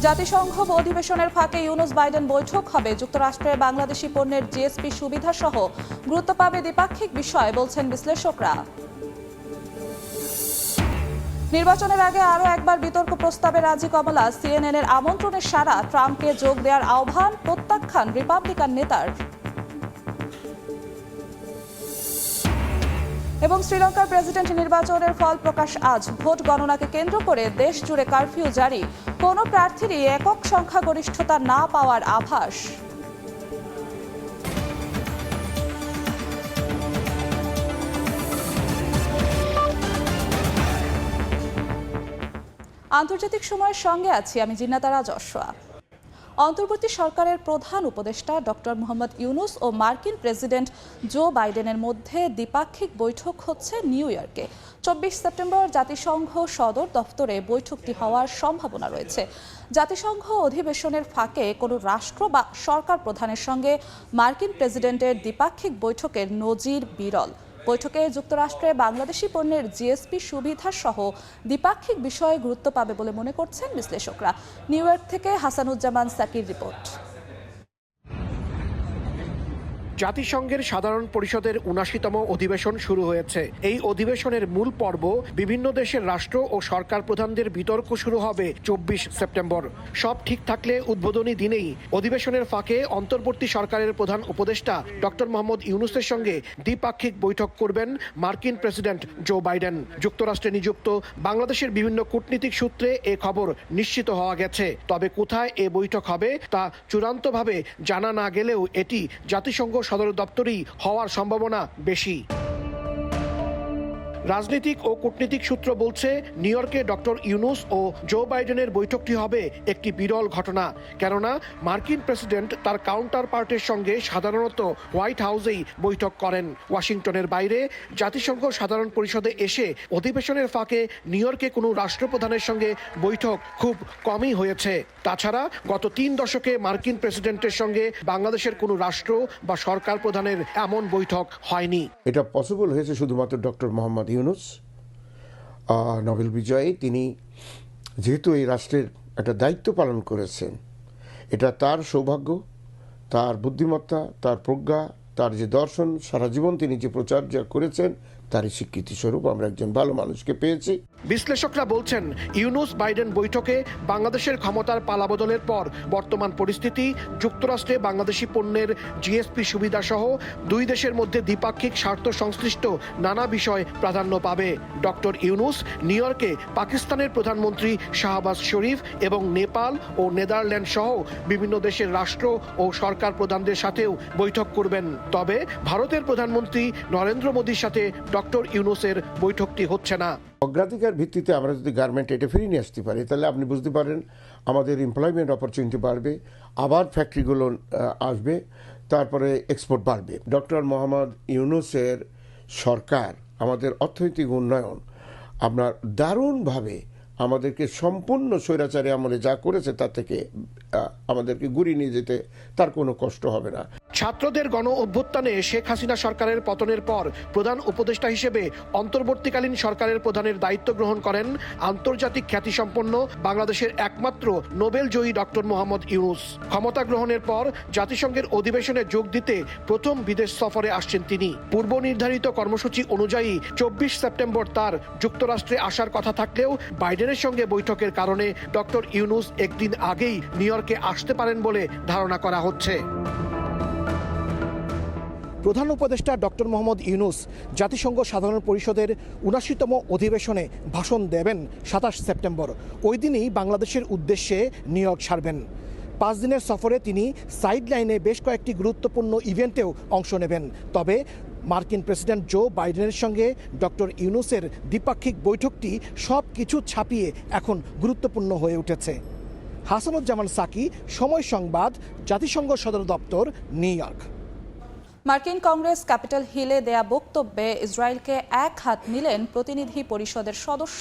জাতিসংঘ অধিবেশনের ফাঁকে ইউনুস বাইডেন বৈঠক হবে। যুক্তরাষ্ট্রে বাংলাদেশি পণ্যের জিএসপি সুবিধা সহ গুরুত্ব পাবে দ্বিপাক্ষিক বিষয়, বলছেন বিশ্লেষকরা। নির্বাচনের আগে আরও একবার বিতর্ক প্রস্তাবে রাজি কমলা। সিএনএনের আমন্ত্রণের সাড়া, ট্রাম্পকে যোগ দেওয়ার আহ্বান প্রত্যাখ্যান রিপাবলিকান নেতার। এবং শ্রীলঙ্কার প্রেসিডেন্ট নির্বাচনের ফল প্রকাশ আজ। ভোট গণনাকে কেন্দ্র করে দেশ জুড়ে কারফিউ জারি। কোনো প্রার্থীরই একক সংখ্যাগরিষ্ঠতা না পাওয়ার আভাস। আন্তর্জাতিক সময়ের সঙ্গে আছি আমি জিন্নাতারা যশোয়া। অন্তর্বর্তী সরকারের প্রধান উপদেষ্টা ডক্টর মোহাম্মদ ইউনুস ও মার্কিন প্রেসিডেন্ট জো বাইডেনের মধ্যে দ্বিপাক্ষিক বৈঠক হচ্ছে নিউ ইয়র্কে। 24 সেপ্টেম্বর জাতিসংঘ সদর দফতরে বৈঠকটি হওয়ার সম্ভাবনা রয়েছে। জাতিসংঘ অধিবেশনের ফাঁকে কোনো রাষ্ট্র বা সরকার প্রধানের সঙ্গে মার্কিন প্রেসিডেন্টের দ্বিপাক্ষিক বৈঠকের নজির বিরল। বৈঠকে যুক্তরাষ্ট্রে বাংলাদেশি পণ্যের জিএসপি সুবিধা সহ দ্বিপাক্ষিক বিষয়ে গুরুত্ব পাবে বলে মনে করছেন বিশ্লেষকরা। নিউ ইয়র্ক থেকে হাসানুজ্জামান সাকির রিপোর্ট। জাতিসংঘের সাধারণ পরিষদের ৭৯তম অধিবেশন শুরু হয়েছে। এই অধিবেশনের মূল পর্ব বিভিন্ন দেশের রাষ্ট্র ও সরকার প্রধানদের বিতর্ক শুরু হবে ২৪ সেপ্টেম্বর। সব ঠিক থাকলে উদ্বোধনী দিনেই অধিবেশনের ফাঁকে অন্তর্বর্তী সরকারের প্রধান উপদেষ্টা ডক্টর মোহাম্মদ ইউনুসের সঙ্গে দ্বিপাক্ষিক বৈঠক করবেন মার্কিন প্রেসিডেন্ট জো বাইডেন। যুক্তরাষ্ট্রে নিযুক্ত বাংলাদেশের বিভিন্ন কূটনীতিক সূত্রে এ খবর নিশ্চিত হওয়া গেছে। তবে কোথায় এ বৈঠক হবে তা চূড়ান্তভাবে জানা না গেলেও এটি জাতিসংঘ সদর দপ্তরেই হওয়ার সম্ভাবনা বেশি। রাজনৈতিক ও কূটনীতিক সূত্র বলছে, নিউ ইয়র্কে ডক্টর ইউনুস ও জো বাইডেনের বৈঠকটি হবে একটি বিরল ঘটনা। কেননা মার্কিন প্রেসিডেন্ট তার কাউন্টার পার্টের সঙ্গে সাধারণত হোয়াইট হাউসেই বৈঠক করেন। ওয়াশিংটনের বাইরে জাতিসংঘ সাধারণ পরিষদে এসে অধিবেশনের ফাঁকে নিউ ইয়র্কে কোনো রাষ্ট্রপ্রধানের সঙ্গে বৈঠক খুব কমই হয়েছে। তাছাড়া গত ৩ দশকে মার্কিন প্রেসিডেন্টের সঙ্গে বাংলাদেশের কোনো রাষ্ট্র বা সরকার প্রধানের এমন বৈঠক হয়নি। এটা পসিবল হয়েছে শুধুমাত্র ডক্টর মোহাম্মদ ইউনুস, নোবেল বিজয়ী। তিনি যেহেতু এই রাষ্ট্রের একটা দায়িত্ব পালন করেছেন, এটা তার সৌভাগ্য, তার বুদ্ধিমত্তা, তার প্রজ্ঞা, তার যে দর্শন, সারা জীবন তিনি যে প্রচার করেছেন, তারই স্বীকৃতি স্বরূপ আমরা একজন ভালো মানুষকে পেয়েছি। বিশ্লেষকরা বলছেন, ইউনুস বাইডেন বৈঠকে বাংলাদেশের ক্ষমতার পালাবদলের পর বর্তমান পরিস্থিতি, যুক্তরাষ্ট্রে বাংলাদেশি পণ্যের জিএসপি সুবিধা সহ দুই দেশের মধ্যে দ্বিপাক্ষিক স্বার্থ সংশ্লিষ্ট নানা বিষয় প্রাধান্য পাবে। ডক্টর ইউনুস নিউ ইয়র্কে পাকিস্তানের প্রধানমন্ত্রী শাহবাজ শরীফ এবং নেপাল ও নেদারল্যান্ড সহ বিভিন্ন দেশের রাষ্ট্র ও সরকার প্রধানদের সাথেও বৈঠক করবেন। তবে ভারতের প্রধানমন্ত্রী নরেন্দ্র মোদীর সাথে ডক্টর ইউনুসের বৈঠকটি হচ্ছে না। অগ্রাধিকার ভিত্তিতে আমরা যদি গার্মেন্ট এটা ফিরিয়ে নিয়ে আসতে পারি, তাহলে আপনি বুঝতে পারেন আমাদের এমপ্লয়মেন্ট অপরচুনিটি বাড়বে, আবার ফ্যাক্টরিগুলো আসবে, তারপরে এক্সপোর্ট বাড়বে। ডক্টর মোহাম্মদ ইউনুসের সরকার আমাদের অর্থনৈতিক উন্নয়ন আপনার দারুণভাবে আমাদেরকে সম্পূর্ণ স্বৈরাচারী আমলে যা করেছে তার থেকে আমাদেরকে ঘুরিয়ে নিয়ে যেতে তার কোনো কষ্ট হবে না। ছাত্রদের গণ অভ্যুত্থানে শেখ হাসিনা সরকারের পতনের পর প্রধান উপদেষ্টা হিসেবে অন্তর্বর্তীকালীন সরকারের প্রধানের দায়িত্ব গ্রহণ করেন আন্তর্জাতিক খ্যাতিসম্পন্ন বাংলাদেশের একমাত্র নোবেল জয়ী ডক্টর মোহাম্মদ ইউনুস। ক্ষমতা গ্রহণের পর জাতিসংঘের অধিবেশনে যোগ দিতে প্রথম বিদেশ সফরে আসছেন তিনি। পূর্ব নির্ধারিত কর্মসূচি অনুযায়ী ২৪ সেপ্টেম্বর তার যুক্তরাষ্ট্রে আসার কথা থাকলেও বাইডেনের সঙ্গে বৈঠকের কারণে ডক্টর ইউনুস একদিন আগেই নিউ ইয়র্কে আসতে পারেন বলে ধারণা করা হচ্ছে। প্রধান উপদেষ্টা ডক্টর মোহাম্মদ ইউনুস জাতিসংঘ সাধারণ পরিষদের ৭৯তম অধিবেশনে ভাষণ দেবেন ২৭ সেপ্টেম্বর। ওই দিনই বাংলাদেশের উদ্দেশ্যে নিউ ইয়র্ক ছাড়বেন। ৫ দিনের সফরে তিনি সাইড লাইনে বেশ কয়েকটি গুরুত্বপূর্ণ ইভেন্টেও অংশ নেবেন। তবে মার্কিন প্রেসিডেন্ট জো বাইডেনের সঙ্গে ডক্টর ইউনুসের দ্বিপাক্ষিক বৈঠকটি সব কিছু ছাপিয়ে এখন গুরুত্বপূর্ণ হয়ে উঠেছে। হাসানুজ্জামান সাকি, সময় সংবাদ, জাতিসংঘ সদর দপ্তর, নিউ ইয়র্ক। মার্কিন কংগ্রেস ক্যাপিটাল হিলে দেয়া বক্তব্যে ইসরায়েলকে এক হাত নিলেন প্রতিনিধি পরিষদের সদস্য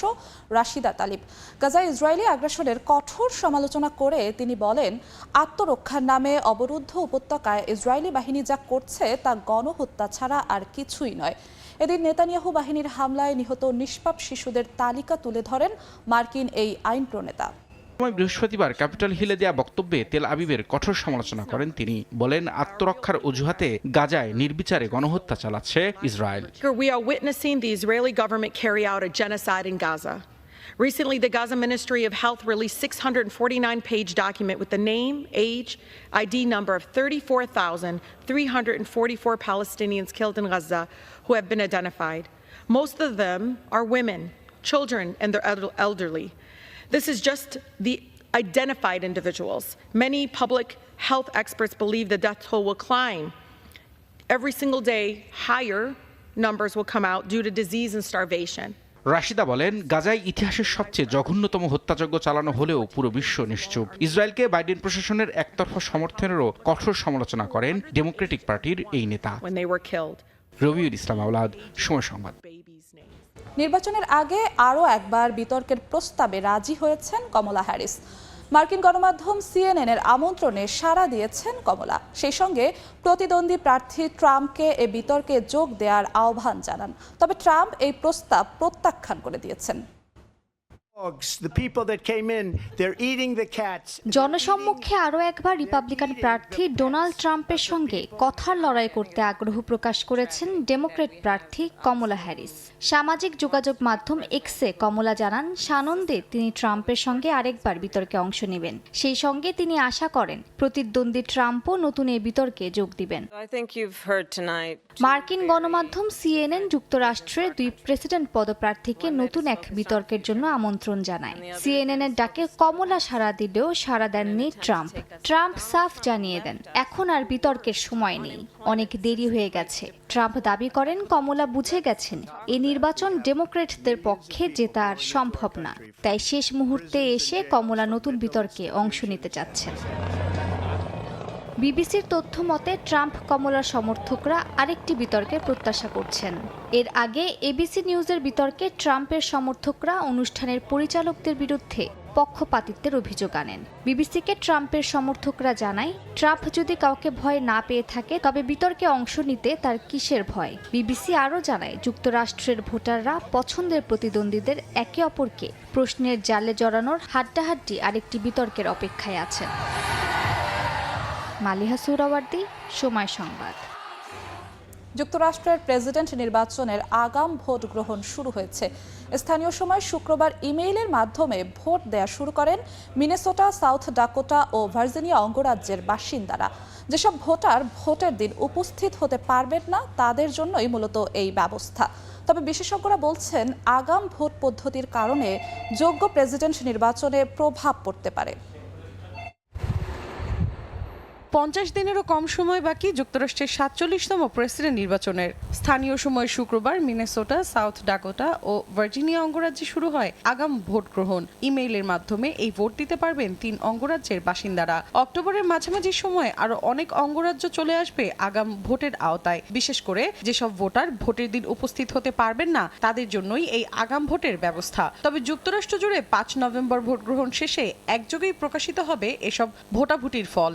রাশিদা তালিব। গাজায় ইসরায়েলি আগ্রাসনের কঠোর সমালোচনা করে তিনি বলেন, আত্মরক্ষার নামে অবরুদ্ধ উপত্যকায় ইসরায়েলি বাহিনী যা করছে তা গণহত্যা ছাড়া আর কিছুই নয়। এদিন নেতানিয়াহু বাহিনীর হামলায় নিহত নিষ্পাপ শিশুদের তালিকা তুলে ধরেন মার্কিন এই আইন প্রণেতা। বৃহস্পতিবার ক্যাপিটাল হিলে দেয়া বক্তব্যে তেল আবিবের কঠোর সমালোচনা করেন তিনি। বলেন, আত্মরক্ষার অজুহাতে গাজায় নির্বিচারে গণহত্যা চালাচ্ছে Israel. We are witnessing the Israeli government carry out a genocide in Gaza. Recently, the Gaza Ministry of Health released a 649-page document with the name, age, ID number of 34,344 Palestinians killed in Gaza who have been identified. Most of them are women, children, and their elderly. This is just the identified individuals. Many public health experts believe the death toll will climb. Every single day, higher numbers will come out due to disease and starvation. Rashida বলেন, গাজায় ইতিহাসের সবচেয়ে জঘন্যতম হত্যাযজ্ঞ চালানো হলেও পুরো বিশ্ব নিশ্চুপ। ইসরায়েলকে বাইডেন প্রশাসনের একতরফা সমর্থনেরও কঠোর সমালোচনা করেন ডেমোক্রেটিক পার্টির এই নেতা। রবিউল ইসলাম আওলাদ, সময় সংবাদ। নির্বাচনের আগে আরও একবার বিতর্কের প্রস্তাবে রাজি হয়েছেন কমলা হ্যারিস। মার্কিন গণমাধ্যম সিএনএন-এর আমন্ত্রণে সাড়া দিয়েছেন কমলা। সেই সঙ্গে প্রতিদ্বন্দ্বী প্রার্থী ট্রাম্পকে এ বিতর্কে যোগ দেওয়ার আহ্বান জানান। তবে ট্রাম্প এই প্রস্তাব প্রত্যাখ্যান করে দিয়েছেন। জনসম্মুখে আরও একবার রিপাবলিকান প্রার্থী ডোনাল্ড ট্রাম্পের সঙ্গে কথার লড়াই করতে আগ্রহ প্রকাশ করেছেন ডেমোক্রেট প্রার্থী কমলা হ্যারিস। সামাজিক যোগাযোগ মাধ্যম এক্সে কমলা জানান, সানন্দে তিনি ট্রাম্পের সঙ্গে আরেকবার বিতর্কে অংশ নেবেন। সেই সঙ্গে তিনি আশা করেন প্রতিদ্বন্দ্বী ট্রাম্পও নতুন এই বিতর্কে যোগ দিবেন। মার্কিন গণমাধ্যম সিএনএন যুক্তরাষ্ট্রের দুই প্রেসিডেন্ট পদপ্রার্থীকে নতুন এক বিতর্কের জন্য আমন্ত্রণ জানায়। সিএনএন-এর ডাকে কমলা সাড়া দিলেও সাড়া দেননি ট্রাম্প। ট্রাম্প সাফ জানিয়ে দেন, এখন আর বিতর্কের সময় নেই, অনেক দেরি হয়ে গেছে। ট্রাম্প দাবি করেন, কমলা বুঝে গেছেন এই নির্বাচন ডেমোক্রেটদের পক্ষে জেতা আর সম্ভব না। তাই শেষ মুহূর্তে এসে কমলা নতুন বিতর্কে অংশ নিতে চাচ্ছেন। বিবিসির তথ্য মতে ট্রাম্প কমলার সমর্থকরা আরেকটি বিতর্কের প্রত্যাশা করছেন। এর আগে এবিসি নিউজের বিতর্কে ট্রাম্পের সমর্থকরা অনুষ্ঠানের পরিচালকদের বিরুদ্ধে পক্ষপাতিত্বের অভিযোগ আনেন। বিবিসিকে ট্রাম্পের সমর্থকরা জানায়, ট্রাম্প যদি কাউকে ভয় না পেয়ে থাকে তবে বিতর্কে অংশ নিতে তার কিসের ভয়। বিবিসি আরও জানায়, যুক্তরাষ্ট্রের ভোটাররা পছন্দের প্রতিদ্বন্দ্বীদের একে অপরকে প্রশ্নের জালে জড়ানোর হাড্ডাহাড্ডি আরেকটি বিতর্কের অপেক্ষায় আছেন। মালিহা সুহরাওয়ার্দী, সময় সংবাদ। যুক্তরাষ্ট্রের প্রেসিডেন্ট নির্বাচনের আগাম ভোট গ্রহণ শুরু হয়েছে। স্থানীয় সময় শুক্রবার ইমেইলের মাধ্যমে ভোট দেয়া শুরু করেন মিনেসোটা, সাউথ ডাকোটা ও ভার্জিনিয়া অঙ্গরাজ্যের বাসিন্দারা। যেসব ভোটার ভোটের দিন উপস্থিত হতে পারবেন না তাদের জন্যই মূলত এই ব্যবস্থা। তবে বিশেষজ্ঞরা বলছেন, আগাম ভোট পদ্ধতির কারণে যোগ্য প্রেসিডেন্ট নির্বাচনে প্রভাব পড়তে পারে। 50 দিনেরও কম সময় বাকি যুক্তরাষ্ট্রের 47তম প্রেসিডেন্ট নির্বাচনের। স্থানীয় সময় শুক্রবার মিনেসোটা, সাউথ ডাকোটা ও ভার্জিনিয়া অঙ্গরাজ্যে শুরু হয় আগাম ভোট গ্রহণ। ইমেইলের মাধ্যমে এই ভোট দিতে পারবেন 3 অঙ্গরাজ্যের বাসিন্দারা। অক্টোবরের মাঝামাঝি সময় আরো অনেক অঙ্গরাজ্য চলে আসবে আগাম ভোটের আওতায়। বিশেষ করে যেসব ভোটার ভোটের দিন উপস্থিত হতে পারবেন না তাদের জন্যই এই আগাম ভোটের ব্যবস্থা। তবে যুক্তরাষ্ট্র জুড়ে 5 নভেম্বর ভোট গ্রহণ শেষে একযোগেই প্রকাশিত হবে এসব ভোটাভুটির ফল।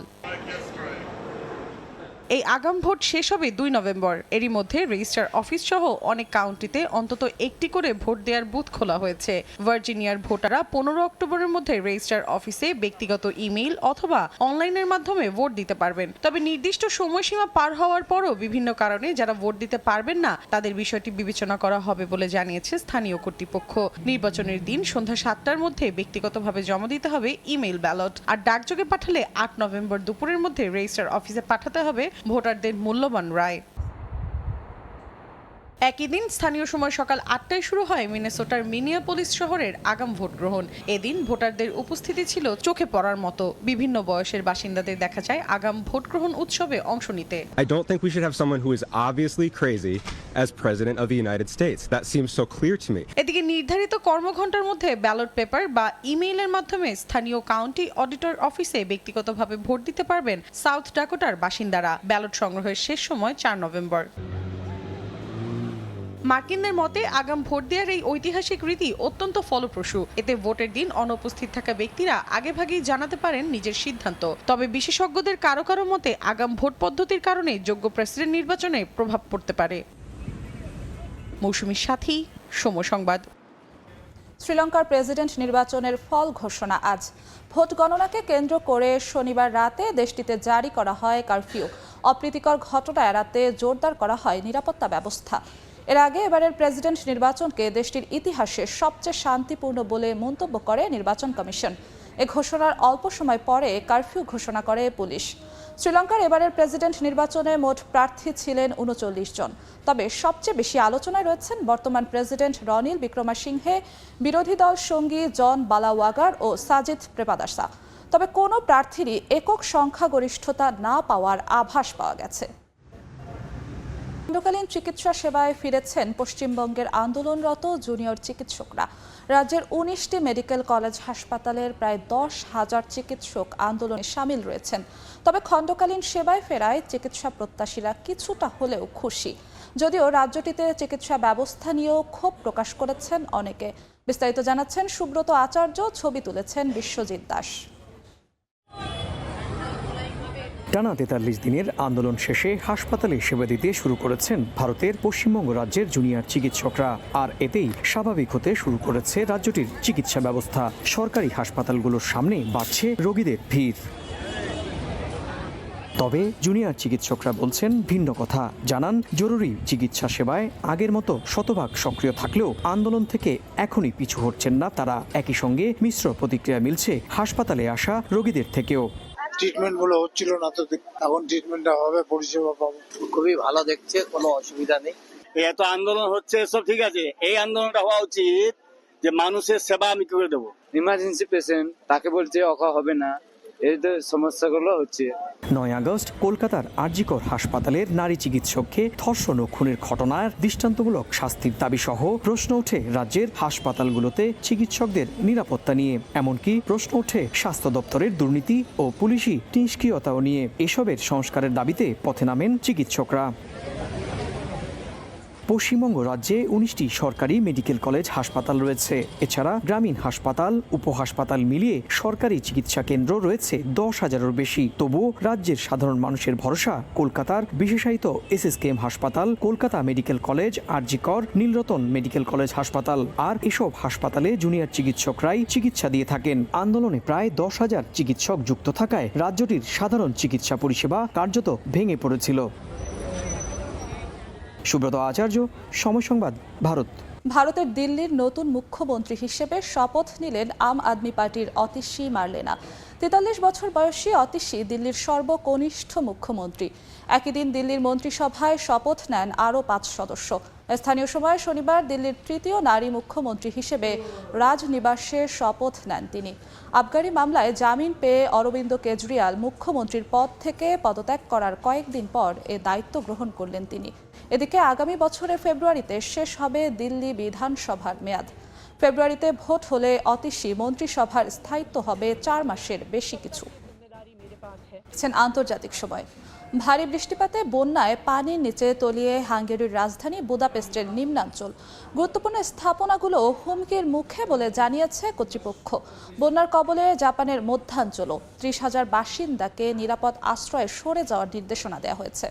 এই আগাম ভোট শেষ হবে 2 নভেম্বর। এরই মধ্যে রেজিস্ট্রার অফিস সহ অনেক কাউন্টিতে অন্তত একটি করে ভোট দেওয়ার বুথ খোলা হয়েছে। ভার্জিনিয়ার ভোটাররা 15 অক্টোবরের মধ্যে রেজিস্ট্রার অফিসে ব্যক্তিগত ইমেইল অথবা অনলাইনের মাধ্যমে ভোট দিতে পারবেন। তবে নির্দিষ্ট সময়সীমা পার হওয়ার পরও বিভিন্ন কারণে যারা ভোট দিতে পারবেন না তাদের বিষয়টি বিবেচনা করা হবে বলে জানিয়েছে স্থানীয় কর্তৃপক্ষ। নির্বাচনের দিন সন্ধ্যা 7টার মধ্যে ব্যক্তিগতভাবে জমা দিতে হবে ইমেইল ব্যালট, আর ডাকযোগে পাঠালে 8 নভেম্বর দুপুরের মধ্যে রেজিস্ট্রার অফিসে পাঠাতে হবে ভোটারদের মূল্যবান রায়। একই দিন স্থানীয় সময় সকাল 8টায় শুরু হয় মিনেসোটার মিনিয়াপোলিস শহরের আগাম ভোট গ্রহণ। এদিন ভোটারদের উপস্থিতি ছিল চোখে পড়ার মতো। বিভিন্ন বয়সের বাসিন্দাদের দেখা যায় আগাম ভোট গ্রহণ উৎসবে অংশ নিতে। I don't think we should have someone who is obviously crazy as president of the United States. That seems so clear to me. এদিকে নির্ধারিত কর্মঘণ্টার মধ্যে ব্যালট পেপার বা ইমেইলের মাধ্যমে স্থানীয় কাউন্টি অডিটর অফিসে ব্যক্তিগতভাবে ভোট দিতে পারবেন সাউথ ডাকোটার বাসিন্দারা। ব্যালট সংগ্রহের শেষ সময় 4 নভেম্বর। মার্কিনদের মতে আগাম ভোট দেওয়ার এই ঐতিহাসিক রীতি অত্যন্ত ফলপ্রসূ। এতে ভোটের দিন অনুপস্থিত থাকা ব্যক্তিরা আগেভাগেই জানাতে পারেন নিজের সিদ্ধান্ত। তবে বিশেষজ্ঞদের কারো কারো মতে আগাম ভোট পদ্ধতির কারণে যোগ্য প্রেসিডেন্ট নির্বাচনে প্রভাব পড়তে পারে। মৌসুমীর সাথী, সময় সংবাদ। শ্রীলঙ্কার প্রেসিডেন্ট নির্বাচনের ফল ঘোষণা আজ। ভোট গণনাকে কেন্দ্র করে শনিবার রাতে দেশটিতে জারি করা হয় কারফিউ। অপ্রীতিকর ঘটনা এড়াতে জোরদার করা হয় নিরাপত্তা ব্যবস্থা। এর আগে এবারের প্রেসিডেন্ট নির্বাচনকে দেশটির ইতিহাসে সবচেয়ে শান্তিপূর্ণ বলে মন্তব্য করে নির্বাচন কমিশন। এ ঘোষণার অল্প সময় পরে কারফিউ ঘোষণা করে পুলিশ। শ্রীলঙ্কার এবারের প্রেসিডেন্ট নির্বাচনে মোট প্রার্থী ছিলেন ৩৯ জন। তবে সবচেয়ে বেশি আলোচনায় রয়েছেন বর্তমান প্রেসিডেন্ট রনিল বিক্রমাসিংহে, বিরোধী দল সঙ্গী জন বালাওয়াগার ও সাজিদ প্রেমাদাসা। তবে কোনো প্রার্থীরই একক সংখ্যাগরিষ্ঠতা না পাওয়ার আভাস পাওয়া গেছে। খণ্ডকালীন চিকিৎসা সেবায় ফিরেছেন পশ্চিমবঙ্গের আন্দোলনরত জুনিয়র চিকিৎসকরা। রাজ্যের ১৯টি মেডিকেল কলেজ হাসপাতালের প্রায় ১০,০০০ চিকিৎসক আন্দোলনে সামিল রয়েছেন। তবে খণ্ডকালীন সেবায় ফেরায় চিকিৎসা প্রত্যাশীরা কিছুটা হলেও খুশি, যদিও রাজ্যটিতে চিকিৎসা ব্যবস্থা নিয়েও ক্ষোভ প্রকাশ করেছেন অনেকে। বিস্তারিত জানাচ্ছেন সুব্রত আচার্য, ছবি তুলেছেন বিশ্বজিৎ দাস। টানা ৪৩ দিনের আন্দোলন শেষে হাসপাতালে সেবা দিতে শুরু করেছেন ভারতের পশ্চিমবঙ্গ রাজ্যের জুনিয়র চিকিৎসকরা। আর এতেই স্বাভাবিক হতে শুরু করেছে রাজ্যটির চিকিৎসা ব্যবস্থা। সরকারি হাসপাতালগুলোর সামনে বাড়ছে রোগীদের ভিড়। তবে জুনিয়র চিকিৎসকরা বলছেন ভিন্ন কথা। জানান, জরুরি চিকিৎসা সেবায় আগের মতো শতভাগ সক্রিয় থাকলেও আন্দোলন থেকে এখনই পিছু হটছেন না তারা। একই সঙ্গে মিশ্র প্রতিক্রিয়া মিলছে হাসপাতালে আসা রোগীদের থেকেও। ট্রিটমেন্ট গুলো হচ্ছিল না, তো এখন ট্রিটমেন্টটা হবে, পরিষেবা পাবো। খুবই ভালো দেখছে, কোনো অসুবিধা নেই। এত আন্দোলন হচ্ছে, সব ঠিক আছে। এই আন্দোলনটা হওয়া উচিত যে মানুষের সেবা আমি কি করে দেবো। ইমার্জেন্সি পেশেন্ট তাকে বলছে অকা হবে না, এই তো সমস্যাগুলো হচ্ছে। ৯ আগস্ট কলকাতার আরজিকর হাসপাতালের নারী চিকিৎসককে ধর্ষণ ও খুনের ঘটনার দৃষ্টান্তমূলক শাস্তির দাবি সহ প্রশ্ন ওঠে রাজ্যের হাসপাতালগুলোতে চিকিৎসকদের নিরাপত্তা নিয়ে। এমনকি প্রশ্ন ওঠে স্বাস্থ্য দপ্তরের দুর্নীতি ও পুলিশি নিষ্ক্রিয়তাও নিয়ে। এসবের সংস্কারের দাবিতে পথে নামেন চিকিৎসকরা। পশ্চিমবঙ্গ রাজ্যে ১৯টি সরকারি মেডিকেল কলেজ হাসপাতাল রয়েছে। এছাড়া গ্রামীণ হাসপাতাল, উপহাসপাতাল মিলিয়ে সরকারি চিকিৎসা কেন্দ্র রয়েছে ১০,০০০-এর বেশি। তবুও রাজ্যের সাধারণ মানুষের ভরসা কলকাতার বিশেষায়িত এসএসকেএম হাসপাতাল, Kolkata medical college, RG Kar, Nilratan medical college হাসপাতাল। আর এসব হাসপাতালে জুনিয়র চিকিৎসকরাই চিকিৎসা দিয়ে থাকেন। আন্দোলনে প্রায় ১০,০০০ চিকিৎসক যুক্ত থাকায় রাজ্যটির সাধারণ চিকিৎসা পরিষেবা কার্যত ভেঙে পড়েছিল। সুব্রত আচার্য, সময় সংবাদ, ভারত। ভারতের দিল্লির নতুন মুখ্যমন্ত্রী হিসেবে শপথ নিলেন আম আদমি পার্টির অতিশী মার্লেনা। ৪৩ বছর বয়সী অতিশী দিল্লির সর্বকনিষ্ঠ মুখ্যমন্ত্রী। একই দিন দিল্লির মন্ত্রিসভায় শপথ নেন আরও ৫ সদস্য। স্থানীয় সময় শনিবার দিল্লির তৃতীয় নারী মুখ্যমন্ত্রী হিসেবে রাজনিবাসে শপথ নেন তিনি। আবগারি মামলায় জামিন পেয়ে অরবিন্দ কেজরিওয়াল মুখ্যমন্ত্রীর পদ থেকে পদত্যাগ করার কয়েকদিন পর এ দায়িত্ব গ্রহণ করলেন তিনি। এদিকে আগামী বছরের ফেব্রুয়ারিতে শেষ হবে দিল্লি বিধানসভার মেয়াদ। ফেব্রুয়ারিতে ভোট হলে অতিশী মন্ত্রিসভার স্থায়িত্ব হবে ৪ মাসের বেশি কিছু। আন্তর্জাতিক সময়। ভারী বৃষ্টিপাতে বন্যায় পানির নিচে তলিয়ে হাঙ্গেরির রাজধানী বুদাপেস্টের নিম্নাঞ্চল। গুরুত্বপূর্ণ স্থাপনাগুলো হুমকির মুখে বলে জানিয়েছে কর্তৃপক্ষ। বন্যার কবলে জাপানের মধ্যাঞ্চলও। ৩০,০০০ বাসিন্দাকে নিরাপদ আশ্রয়ে সরে যাওয়ার নির্দেশনা দেওয়া হয়েছে।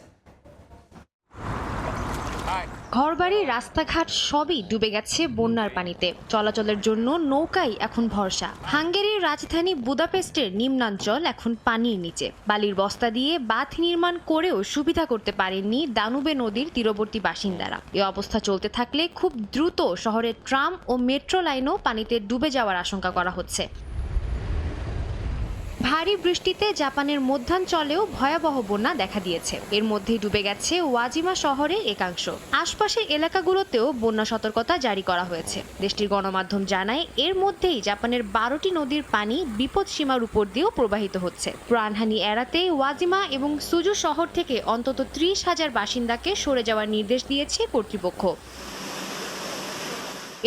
ঘরবাড়ি, রাস্তাঘাট সবই ডুবে গেছে বন্যার পানিতে। চলাচলের জন্য নৌকাই এখন ভরসা। হাঙ্গেরির রাজধানী বুদাপেস্টের নিম্নাঞ্চল এখন পানির নিচে। বালির বস্তা দিয়ে বাঁধ নির্মাণ করেও সুবিধা করতে পারেননি দানুবে নদীর তীরবর্তী বাসিন্দারা। এ অবস্থা চলতে থাকলে খুব দ্রুত শহরের ট্রাম ও মেট্রো লাইনও পানিতে ডুবে যাওয়ার আশঙ্কা করা হচ্ছে। ভারী বৃষ্টিতে জাপানের মধ্যাঞ্চলেও ভয়াবহ বন্যা দেখা দিয়েছে। এর মধ্যেই ডুবে গেছে ওয়াজিমা শহরের একাংশ। আশপাশের এলাকাগুলোতেও বন্যা সতর্কতা জারি করা হয়েছে। দেশটির গণমাধ্যম জানায়, এর মধ্যেই জাপানের ১২টি নদীর পানি বিপদ সীমার উপর দিয়েও প্রবাহিত হচ্ছে। প্রাণহানি এড়াতে ওয়াজিমা এবং সুজু শহর থেকে অন্তত ৩০,০০০ বাসিন্দাকে সরে যাওয়ার নির্দেশ দিয়েছে কর্তৃপক্ষ।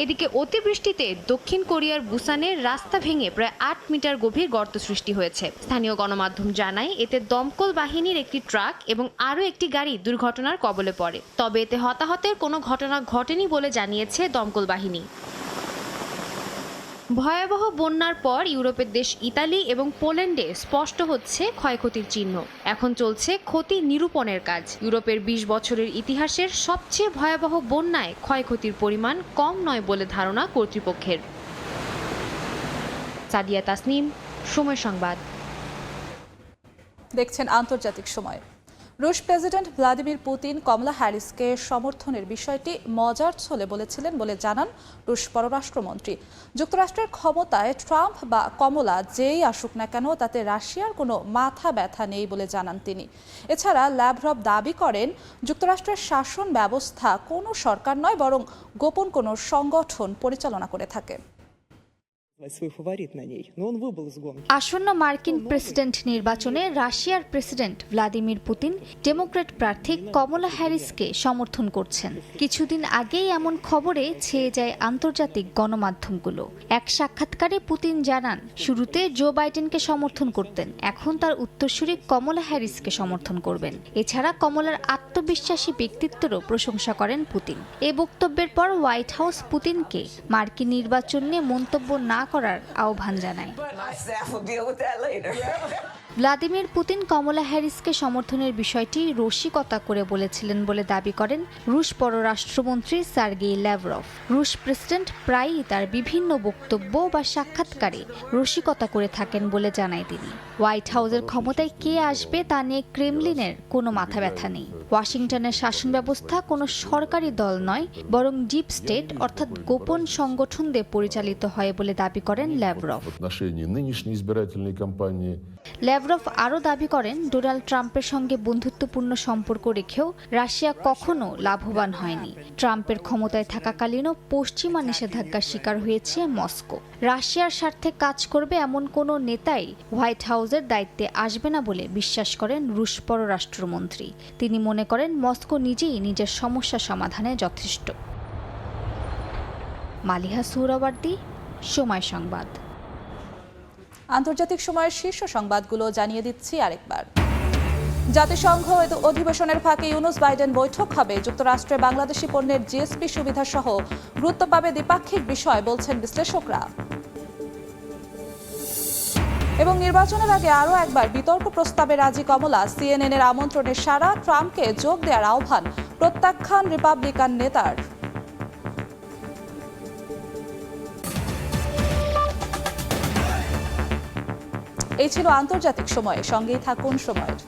এদিকে অতিবৃষ্টিতে দক্ষিণ কোরিয়ার বুসানের রাস্তা ভেঙে প্রায় ৮ মিটার গভীর গর্ত সৃষ্টি হয়েছে। স্থানীয় গণমাধ্যম জানায়, এতে দমকল বাহিনীর একটি ট্রাক এবং আরও একটি গাড়ি দুর্ঘটনার কবলে পড়ে। তবে এতে হতাহতের কোনো ঘটনা ঘটেনি বলে জানিয়েছে দমকল বাহিনী। ভয়াবহ বন্যার পর ইউরোপের দেশ ইতালি এবং পোল্যান্ডে স্পষ্ট হচ্ছে ক্ষয়ক্ষতির চিহ্ন। এখন চলছে ক্ষতি নিরূপণের কাজ। ইউরোপের ২০ বছরের ইতিহাসের সবচেয়ে ভয়াবহ বন্যায় ক্ষয়ক্ষতির পরিমাণ কম নয় বলে ধারণা কর্তৃপক্ষের। সাদিয়া তাসনিম, সময় সংবাদ। দেখছেন আন্তর্জাতিক সময়। রুশ প্রেসিডেন্ট ভ্লাদিমির পুতিন কমলা হ্যারিসকে সমর্থনের বিষয়টি মজার ছলে বলেছিলেন বলে জানান রুশ পররাষ্ট্রমন্ত্রী। যুক্তরাষ্ট্রের ক্ষমতায় ট্রাম্প বা কমলা যেই আসুক না কেন তাতে রাশিয়ার কোনো মাথা ব্যথা নেই বলে জানান তিনি। এছাড়া ল্যাভরভ দাবি করেন যুক্তরাষ্ট্রের শাসন ব্যবস্থা কোনো সরকার নয় বরং গোপন কোনো সংগঠন পরিচালনা করে থাকে। আসন্ন মার্কিন প্রেসিডেন্ট নির্বাচনে রাশিয়ার প্রেসিডেন্ট ভ্লাদিমির পুতিন ডেমোক্র্যাট প্রার্থী কমলা হ্যারিসকে সমর্থন করছেন। কিছুদিন আগেই এমন খবরে ছেয়ে যায় আন্তর্জাতিক গণমাধ্যমগুলো। এক সাক্ষাৎকারে পুতিন জানান শুরুতে জো বাইডেনকে সমর্থন করতেন, এখন তার উত্তরসূরি কমলা হ্যারিসকে সমর্থন করবেন। এছাড়া কমলার আত্মবিশ্বাসী ব্যক্তিত্বেরও প্রশংসা করেন পুতিন। এ বক্তব্যের পর হোয়াইট হাউস পুতিনকে মার্কিন নির্বাচন নিয়ে মন্তব্য না করার আহ্বান জানায়। ভ্লাদিমির পুতিন কমলা হ্যারিসকে সমর্থনের বিষয়টি রসিকতা করে বলেছিলেন বলে দাবি করেন রুশ পররাষ্ট্রমন্ত্রী সার্গেই ল্যাভরভ। রুশ প্রেসিডেন্ট প্রায়ই তার বিভিন্ন বক্তব্য বা সাক্ষাৎকারে রসিকতা করে থাকেন বলে জানায় তিনি। হোয়াইট হাউসের ক্ষমতায় কে আসবে তা নিয়ে ক্রেমলিনের কোনো মাথা ব্যথা নেই। ওয়াশিংটনের শাসন ব্যবস্থা কোনো সরকারি দল নয় বরং ডিপ স্টেট অর্থাৎ গোপন সংগঠন দিয়ে পরিচালিত হয় বলে দাবি করেন ল্যাভরভ। ল্যাভরভ আরও দাবি করেন ডোনাল্ড ট্রাম্পের সঙ্গে বন্ধুত্বপূর্ণ সম্পর্ক রেখেও রাশিয়া কখনো লাভবান হয়নি। ট্রাম্পের ক্ষমতায় থাকাকালীনও পশ্চিমা নিষেধাজ্ঞার শিকার হয়েছে মস্কো। রাশিয়ার স্বার্থে কাজ করবে এমন কোনো নেতাই হোয়াইট হাউসের দায়িত্বে আসবে না বলে বিশ্বাস করেন রুশ পররাষ্ট্রমন্ত্রী। তিনি মনে করেন মস্কো নিজেই নিজের সমস্যা সমাধানে যথেষ্ট। মালিহা সুহরাওয়ার্দী, সময় সংবাদ। আন্তর্জাতিক সময়ের শীর্ষ সংবাদগুলো জানিয়ে দিচ্ছি আরেকবার। জাতিসংঘ অধিবেশনের ফাঁকে ইউনুস বাইডেন বৈঠক হবে। যুক্তরাষ্ট্রে বাংলাদেশি পণ্যের জিএসপি সুবিধা সহ গুরুত্ব পাবে দ্বিপাক্ষিক বিষয় বলছেন বিশ্লেষকরা। এবং নির্বাচনের আগে আরও একবার বিতর্ক প্রস্তাবে রাজি কমলা। সিএনএন এর আমন্ত্রণে সাড়া, ট্রাম্পকে যোগ দেওয়ার আহ্বান, প্রত্যাখ্যান রিপাবলিকান নেতার। এই ছিল আন্তর্জাতিক সময়। সঙ্গেই থাকুন সময়ের।